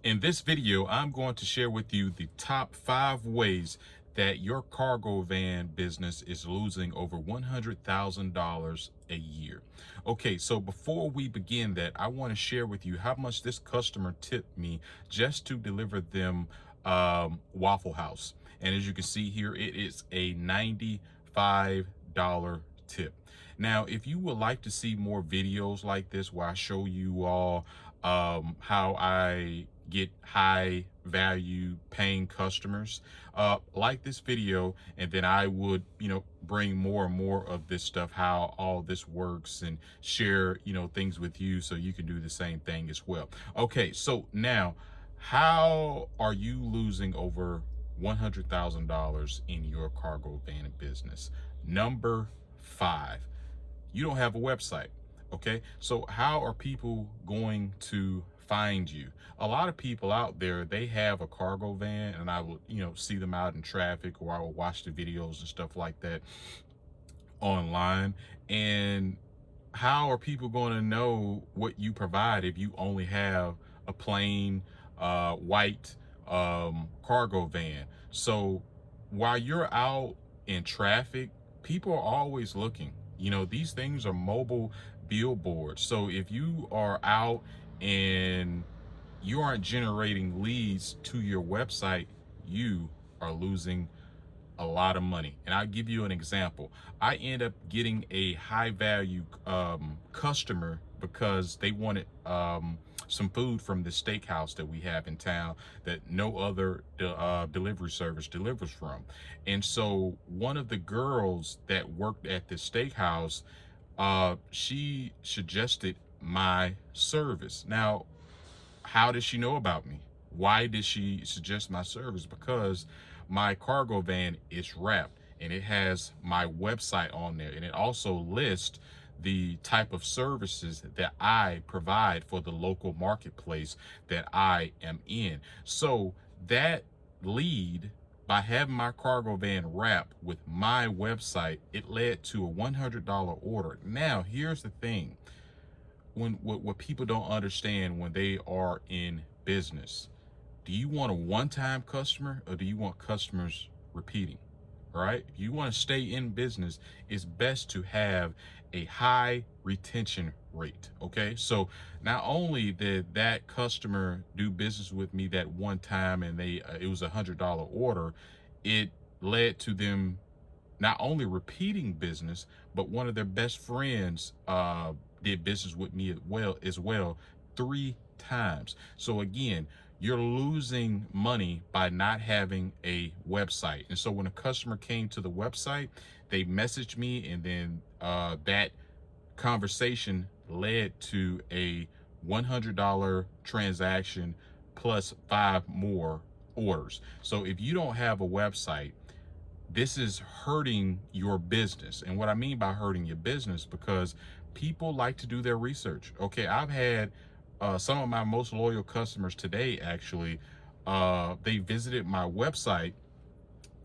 In this video, I'm going to share with you the top 5 ways that your cargo van business is losing over $100,000 a year. Okay, so before we begin that, I want to share with you how much this customer tipped me just to deliver them Waffle House. And as you can see here, it is a $95 tip. Now, if you would like to see more videos like this where I show you all how I get high value paying customers, like this video, and then I would bring more and more of this stuff, how all this works, and share things with you so you can do the same thing as well. Okay, so now, how are you losing over $100,000 in your cargo van business? Number 5, you don't have a website. Okay, so how are people going to find you? A lot of people out there, they have a cargo van, and I will see them out in traffic, or I will watch the videos and stuff like that online. And how are people going to know what you provide if you only have a plain white cargo van? So while you're out in traffic, people are always looking. These things are mobile billboards. So if you are out and you aren't generating leads to your website, you are losing a lot of money. And I'll give you an example. I end up getting a high value customer because they wanted some food from the steakhouse that we have in town that no other delivery service delivers from. And so one of the girls that worked at the steakhouse, she suggested my service. Now, how did she know about me? Why did she suggest my service? Because my cargo van is wrapped and it has my website on there, and it also lists the type of services that I provide for the local marketplace that I am in. So that lead, by having my cargo van wrapped with my website, it led to a $100 order. Now, here's the thing. What people don't understand when they are in business, do you want a one-time customer, or do you want customers repeating? All right, if you want to stay in business, it's best to have a high retention rate. Okay, so not only did that customer do business with me that one time, and it was $100 order, it led to them not only repeating business, but one of their best friends did business with me as well 3 times. So again, you're losing money by not having a website. And so when a customer came to the website, they messaged me, and then that conversation led to a $100 transaction plus 5 more orders. So if you don't have a website, this is hurting your business. And what I mean by hurting your business, because people like to do their research. Okay, I've had some of my most loyal customers today, actually, they visited my website.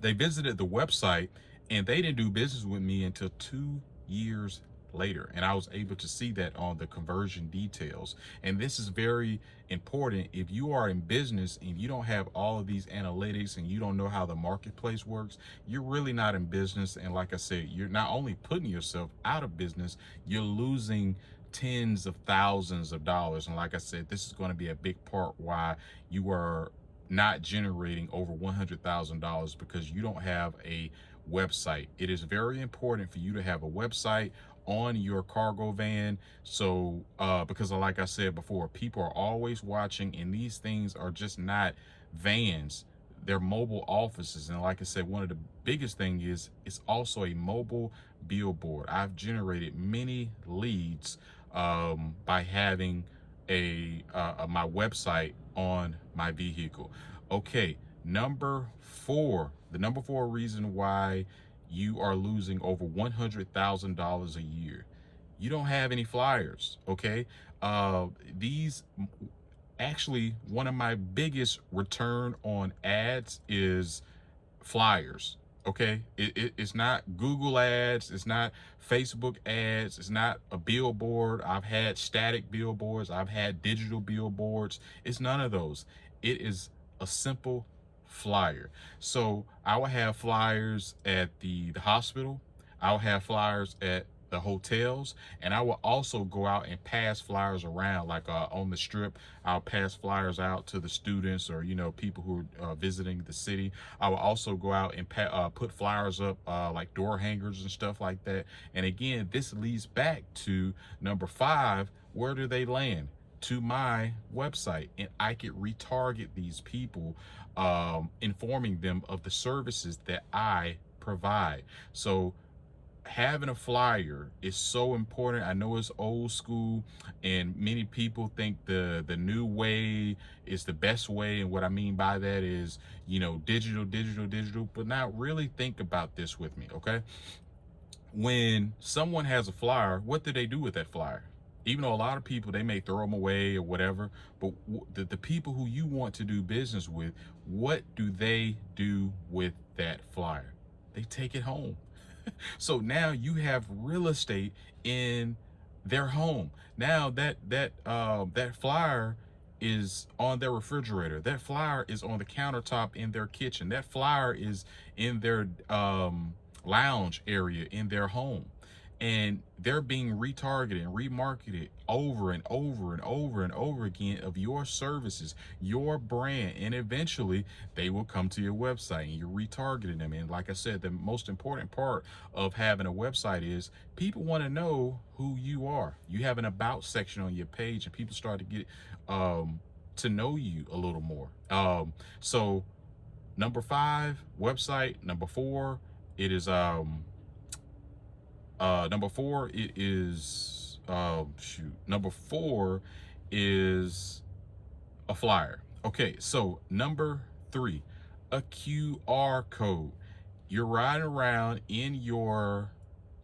They visited the website, and they didn't do business with me until 2 years later. And I was able to see that on the conversion details. And this is very important. If you are in business and you don't have all of these analytics, and you don't know how the marketplace works, you're really not in business. And like I said, you're not only putting yourself out of business, you're losing tens of thousands of dollars. And like I said, this is going to be a big part why you are not generating over $100,000, because you don't have a website. It is very important for you to have a website on your cargo van. So because like I said before, people are always watching, and these things are just not vans, they're mobile offices. And like I said, one of the biggest thing is it's also a mobile billboard. I've generated many leads by having my website on my vehicle. Okay, the number 4 reason why you are losing over $100,000 a year: you don't have any flyers. Okay, these actually, one of my biggest return on ads is flyers. Okay, it's not Google ads, it's not Facebook ads, it's not a billboard. I've had static billboards, I've had digital billboards. It's none of those. It is a simple flyer. So I will have flyers at the hospital, I'll have flyers at the hotels, and I will also go out and pass flyers around, like on the strip. I'll pass flyers out to the students, or people who are visiting the city. I will also go out and put flyers up, like door hangers and stuff like that. And again, this leads back to number 5. Where do they land? To my website, and I could retarget these people, informing them of the services that I provide. So having a flyer is so important. I know it's old school, and many people think the new way is the best way. And what I mean by that is, digital, but now really think about this with me, okay? When someone has a flyer, what do they do with that flyer? Even though a lot of people, they may throw them away or whatever, but the people who you want to do business with, what do they do with that flyer? They take it home. So now you have real estate in their home. Now that flyer is on their refrigerator. That flyer is on the countertop in their kitchen. That flyer is in their lounge area in their home. And they're being retargeted and remarketed over and over and over and over again of your services, your brand, and eventually they will come to your website and you're retargeting them. And like I said, the most important part of having a website is people want to know who you are. You have an about section on your page, and people start to get to know you a little more. So number 5, website. Number 4, it is number 4, it is number 4 is a flyer. Okay, so number 3, a QR code. You're riding around in your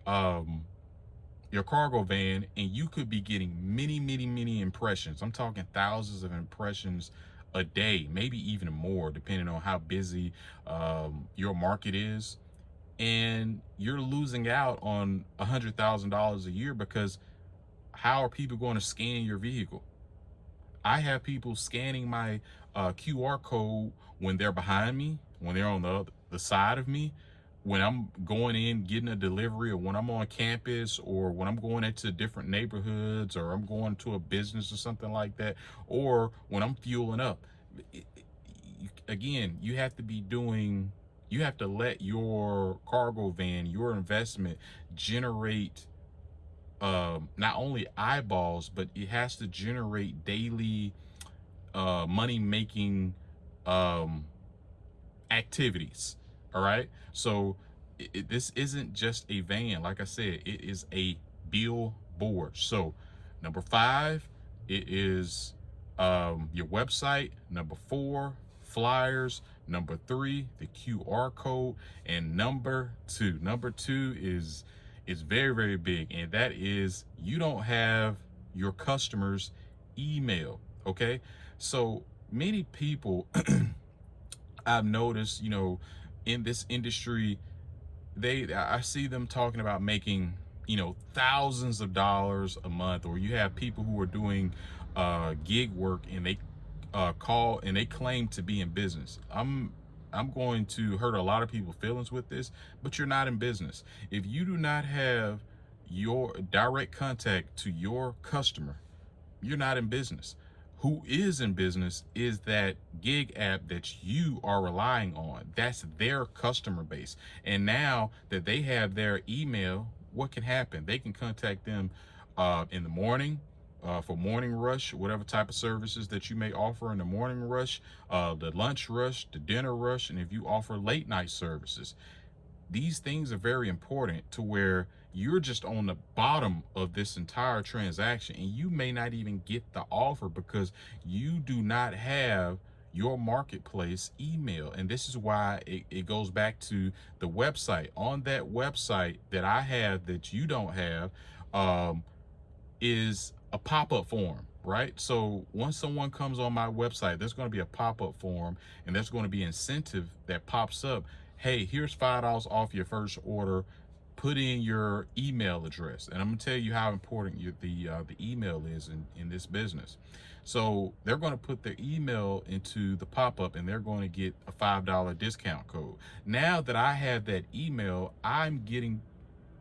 cargo van, and you could be getting many impressions. I'm talking thousands of impressions a day, maybe even more, depending on how busy your market is. And you're losing out on $100,000 a year, because how are people going to scan your vehicle? I have people scanning my QR code when they're behind me, when they're on the side of me, when I'm going in getting a delivery, or when I'm on campus, or when I'm going into different neighborhoods, or I'm going to a business or something like that, or when I'm fueling up. Again, you have to let your cargo van, your investment, generate not only eyeballs, but it has to generate daily money making activities. All right, so this isn't just a van. Like I said, it is a billboard. So number 5, it is your website. Number 4, flyers. Number 3, the QR code. And number 2 is very big, and that is, you don't have your customers' email. Okay, so many people I've noticed, in this industry, I see them talking about making thousands of dollars a month. Or you have people who are doing gig work, and they call and they claim to be in business. I'm going to hurt a lot of people's feelings with this, but you're not in business. If you do not have your direct contact to your customer, you're not in business. Who is in business is that gig app that you are relying on. That's their customer base. And now that they have their email, what can happen? They can contact them in the morning, for morning rush, whatever type of services that you may offer in the morning rush, the lunch rush, the dinner rush, and if you offer late night services. These things are very important, to where you're just on the bottom of this entire transaction, and you may not even get the offer because you do not have your marketplace email. And this is why it goes back to the website. On that website that I have that you don't have, is a pop-up form, right? So once someone comes on my website, there's going to be a pop-up form, and there's going to be incentive that pops up hey, here's $5 off your first order. Put in your email address, and I'm gonna tell you how important the email is in this business. So they're going to put their email into the pop-up, and they're going to get a $5 discount code. Now that I have that email, I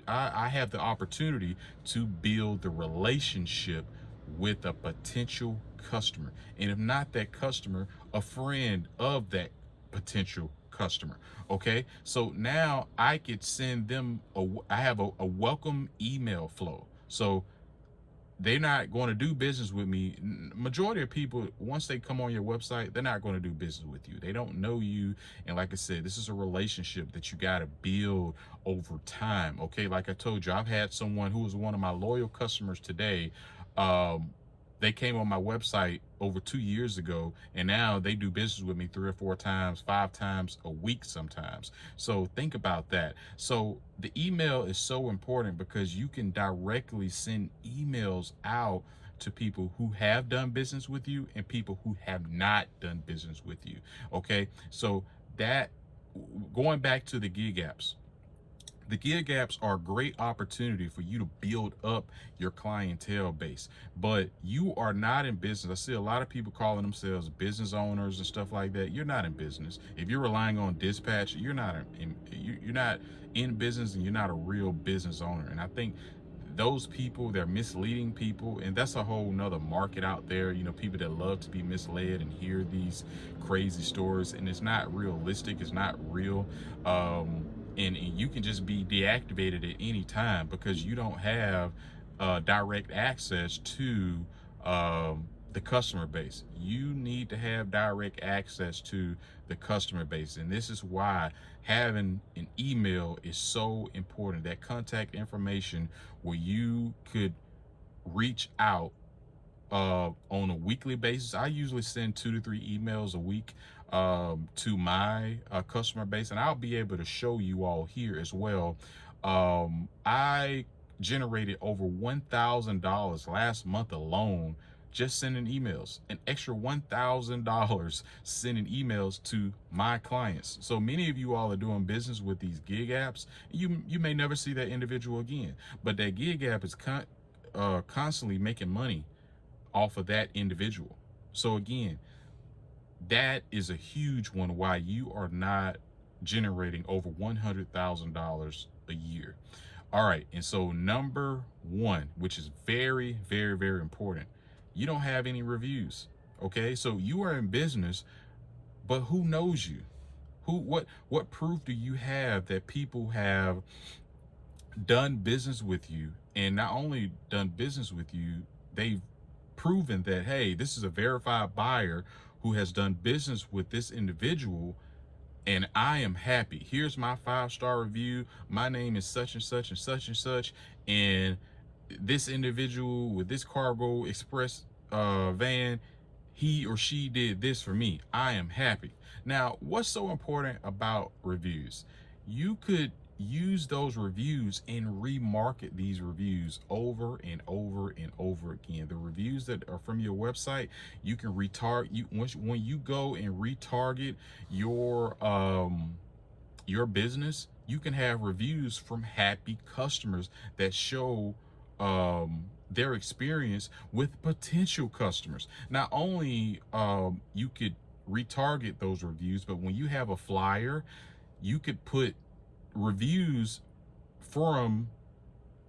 have the opportunity to build the relationship with a potential customer. And if not that customer, a friend of that potential customer. Okay. So now I could send them I have a welcome email flow. So they're not going to do business with me. Majority of people, once they come on your website, they're not going to do business with you. They don't know you. And like I said, this is a relationship that you got to build over time. Okay. Like I told you, I've had someone who was one of my loyal customers today. Um, they came on my website over 2 years ago, and now they do business with me 3 or 4 times, 5 times a week sometimes. So think about that. So the email is so important because you can directly send emails out to people who have done business with you and people who have not done business with you. Okay. So that, going back to the gig apps, the gig apps are a great opportunity for you to build up your clientele base, but you are not in business. I see a lot of people calling themselves business owners and stuff like that. You're not in business. If you're relying on dispatch, you're not in business, and you're not a real business owner. And I think those people, they're misleading people, and that's a whole nother market out there. You know, people that love to be misled and hear these crazy stories, and it's not realistic, it's not real. And you can just be deactivated at any time because you don't have direct access to the customer base. You need to have direct access to the customer base, and this is why having an email is so important. That contact information where you could reach out on a weekly basis. I usually send 2 to 3 emails a week to my customer base, and I'll be able to show you all here as well. I generated over $1,000 last month alone just sending emails, an extra $1,000 sending emails to my clients. So many of you all are doing business with these gig apps. You may never see that individual again, but that gig app is constantly making money off of that individual. So again, that is a huge one why you are not generating over $100,000 a year. All right. And so number one, which is very, very, very important, you don't have any reviews. Okay. So you are in business, but who knows you? What proof do you have that people have done business with you, and not only done business with you, they've proven that, hey, this is a verified buyer who has done business with this individual, and I am happy. Here's my 5-star review. My name is such and such and such and such, and this individual with this cargo express van, he or she did this for me. I am happy. Now, what's so important about reviews? You could use those reviews and remarket these reviews over and over and over again. The reviews that are from your website, you can retarget. When you go and retarget your business, you can have reviews from happy customers that show their experience with potential customers. Not only you could retarget those reviews, but when you have a flyer, you could put reviews from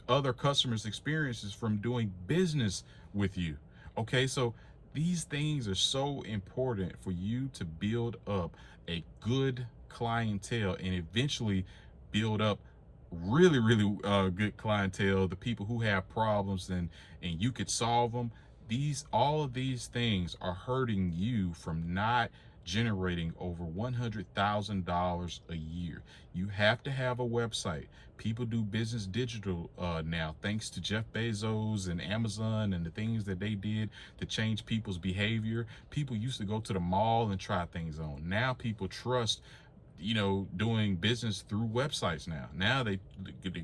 other customers' experiences from doing business with you. Okay, so these things are so important for you to build up a good clientele and eventually build up really, really good clientele, the people who have problems, and you could solve them. All of these things are hurting you from not generating over $100,000 a year. You have to have a website. People do business digital now, thanks to Jeff Bezos and Amazon and the things that they did to change people's behavior. People used to go to the mall and try things on. Now people trust, doing business through websites now. Now they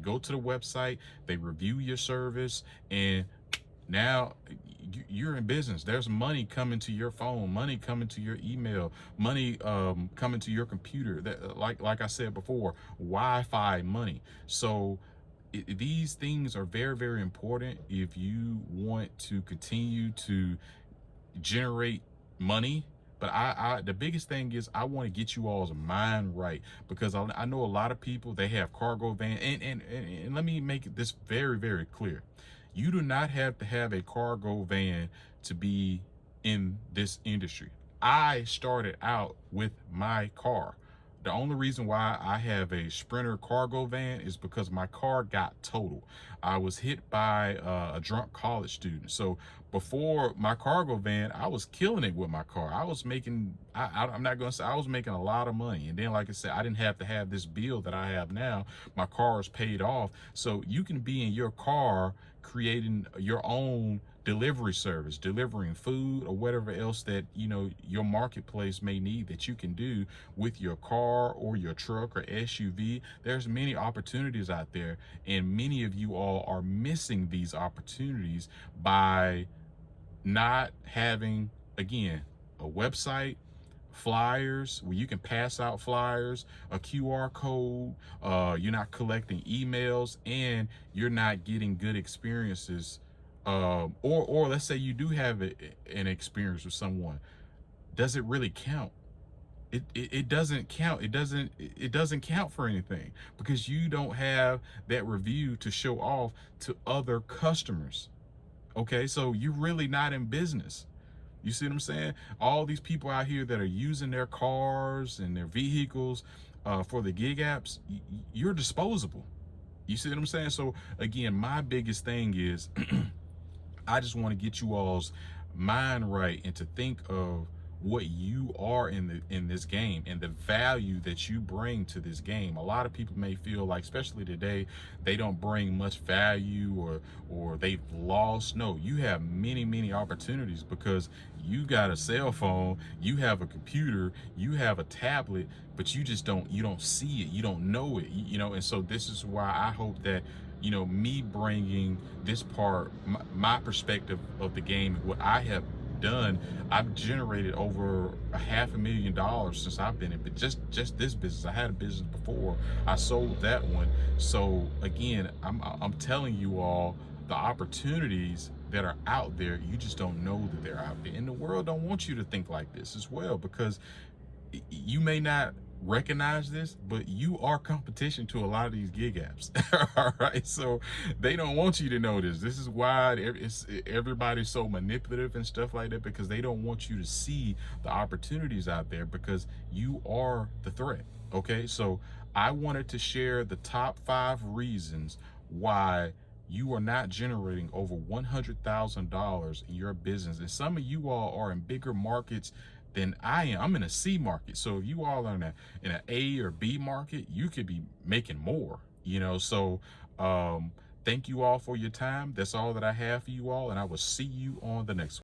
go to the website, they review your service, and now you're in business. There's money coming to your phone, money coming to your email, money coming to your computer. That, like I said before, Wi-Fi money. So these things are very, very important if you want to continue to generate money. But the biggest thing is I want to get you all's mind right, because I know a lot of people, they have cargo van, and let me make this very, very clear. You do not have to have a cargo van to be in this industry. I started out with my car. The only reason why I have a Sprinter cargo van is because my car got totaled. I was hit by a drunk college student. So before my cargo van, I was killing it with my car. I was making, I'm not going to say, I was making a lot of money. And then, like I said, I didn't have to have this bill that I have now. My car is paid off. So you can be in your car creating your own delivery service, delivering food or whatever else that, you know, your marketplace may need that you can do with your car or your truck or SUV. There's many opportunities out there, and many of you all are missing these opportunities by not having, again, a website, flyers where you can pass out flyers, a QR code, you're not collecting emails, and you're not getting good experiences. Or let's say you do have an experience with someone. Does it really count? It doesn't count. It doesn't count for anything, because you don't have that review to show off to other customers. Okay, so you're really not in business. You see what I'm saying? All these people out here that are using their cars and their vehicles for the gig apps, you're disposable. You see what I'm saying? So again, my biggest thing is I just want to get you all's mind right and to think of what you are in this game and the value that you bring to this game. A lot of people may feel like, especially today, they don't bring much value, or they've lost. No, you have many, many opportunities, because you got a cell phone, you have a computer, you have a tablet, but you don't see it, you don't know it, you know. And so this is why I hope that, you know, me bringing this part, my perspective of the game, what I have done, I've generated over $500,000 since I've been in, but just this business. I had a business before, I sold that one. So again, I'm telling you all the opportunities that are out there. You just don't know that they're out there, and the world don't want you to think like this as well, because you may not recognize this, but you are competition to a lot of these gig apps. All right, so they don't want you to know this. This is why everybody's so manipulative and stuff like that, because they don't want you to see the opportunities out there, because you are the threat. Okay, so I wanted to share the top 5 reasons why you are not generating over $100,000 in your business. And some of you all are in bigger markets than I am. I'm in a C market. So if you all are in an A or B market, you could be making more, you know. So thank you all for your time. That's all that I have for you all, and I will see you on the next one.